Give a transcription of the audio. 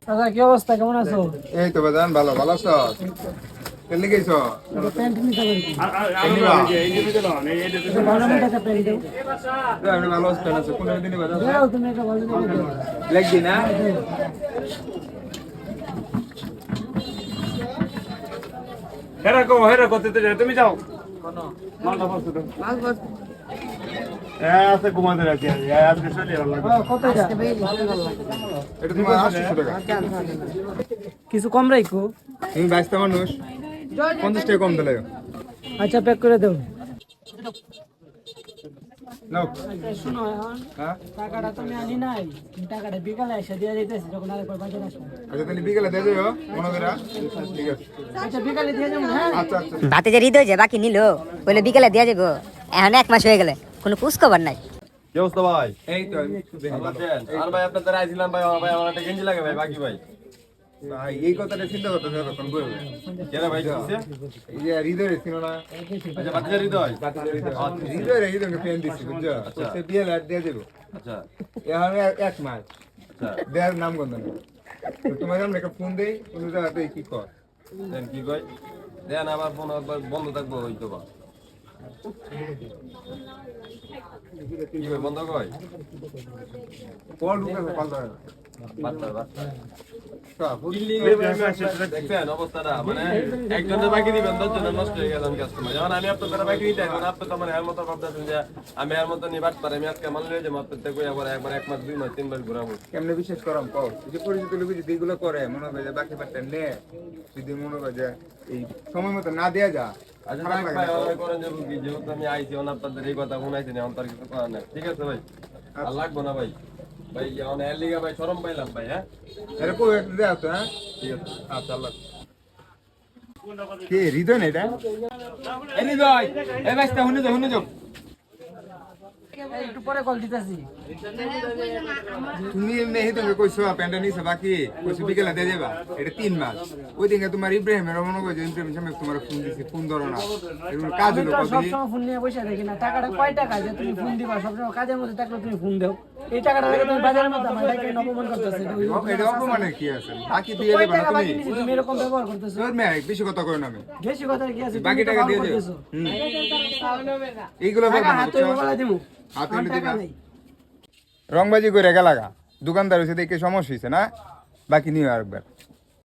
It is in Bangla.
দাদা কি অবস্থা, কেমন আছো? এই তো বাজান ভালো ভালো আছো? কেন গেছো? প্যান্ট নিতে পারি? ভালো একটা প্যান্ট দাও। আমি ভালো আছি কোন দিনে বাজান দাও, তুমি একটা ভালো দেখে দাও। লাগবি না? হেরা করতে তুমি যাও মালটা বসো তো মাল বস। আছে ঘুমাতে রাখি আজকে চলে এলাম কত এটা? এটা তোমার 800 টাকা। কিছু কম রাখো। তুমি 22টা মানুষ 50 টাকা কম দিলে। আচ্ছা প্যাক করে দাও। নাও শুনো এখন হ্যাঁ টাকাটা তুমি আনি নাই, টাকাটা বিকালে এসে দিয়ে দিতেছি যখন আরেকবার বাজার আসবে। আচ্ছা তাহলে বিকেলে দিয়ে যাও মনে করে। ঠিক আছে আচ্ছা বিকালে দিয়ে যাবো। হ্যাঁ আচ্ছা আচ্ছা ভাতে যে হৃদয় যে বাকি নিল বলে বিকেলে দিয়ে যাবো। এখন 1 মাস হয়ে গেলে কোনো খোঁজ খবর নাই। কি অবস্থা ভাই? এই তো আমি দেখি ভালো আছেন? আর ভাই আপনাদের আইছিলাম ভাই, ভাই আমার একটা গেঞ্জি লাগে ভাই, বাকি ভাই ভাই এই কথাটা চিন্তা করতে হবে তখন বলবে। কেন ভাই কিছে? এই যে হৃদয় ছিল না আচ্ছা বাচ্চা হৃদয়। হৃদয় ফ্যান দিচ্ছি বুঝছো? সে বিয়ে লাট দিয়ে দেবো আচ্ছা এখন 1 মাস আচ্ছা দেয়ার নাম গন্ধ নেই। তোমার আমরা একটা ফোন দেই তুমি জায়গাতে কি কর দেন কি কই দেন আবার ফোন বন্ধ থাকবো হইতো বা কি কই বন্ধ কই কল ঢুকে পাল্টা বাচ্চা বাচ্চা সব দেখছেন অবস্থাটা, মানে একজনের বাকি দিবেন 10 জনের নষ্ট হয়ে গেলেন কাস্টমার। যখন আমি আপনাদের বাকি দিতে এখন আপনি তো মানে এর মতো ভাবতেছেন যে আমি এর মতো নিবাত পারে আমি আজকে মানলে যে মাত্র থেকে একবার 1 মাস 2 মাস 3 মাস ঘুরাবো। কেমনে বিশ্বাস করাম কও যে পরিচিত লোক যদি এগুলো করে মনে হয় যে বাকি পারতে নে যদি মনে হয় যে এই সময় মতো না দেয়া যা আচ্ছা খারাপ ভাই লাগে না। ভাই করেন যে রুগী যেহেতু আমি আইছি আপনাদের এই কথা শুনাইছি না অন্তর কিছু করার নাই। ঠিক আছে ভাই আর লাগবো না ভাই, ভাই এখন এর লিগা ভাই শরম পাইলাম ভাই। হ্যাঁ এরকম একটা দেয়া তো হ্যাঁ ঠিক আছে আচ্ছা আল্লাহ কে হৃদয় না এটা এই হৃদয় এই বাইস্তা হুনে যাও একটু পরে কল দিতেছি। তুমি এমনি হৃদয় কইছো প্যান্ডা নিছে বাকি কইছো বিকেলে দিয়ে যাবা এটা 3 মাস ওই দিনকে তোমার ইব্রাহিমের মনে কইছো ইব্রাহিমের সামনে তোমার ফোন দিছি ফোন ধরো না এগুলো কাজ হলো কত সবসময় ফোন নিয়ে বসে থাকি না, টাকাটা কয় টাকা যে তুমি ফোন দিবা? সবসময় কাজের মধ্যে থাকলে তুমি ফোন দাও। এই টাকাটা রেখে তুমি বাজারের মধ্যে আমার টাকা অপমান করতেছো। এটা অপমানের কি আছে বাকি দিয়ে কয় যাবা না টাকা বাকি তুমি নিছি, তুমি এরকম ব্যবহার করতেছো। তোর মেয়ে বেশি কথা কই না আমি বেশি কথা কি আছে? বাকি তুমি তো টাকা ভালো দিয়ে যাও করতেছো। এইগুলো টাকা বলবা না হাতে বুঝছো? বলা দিমু। হাতে আমার এনে টাকা দিবা নেই। রংবাজি করে গেলাগা দোকানদার হইছে দেখে সমস্যা হইছে না বাকি নিও আরেকবার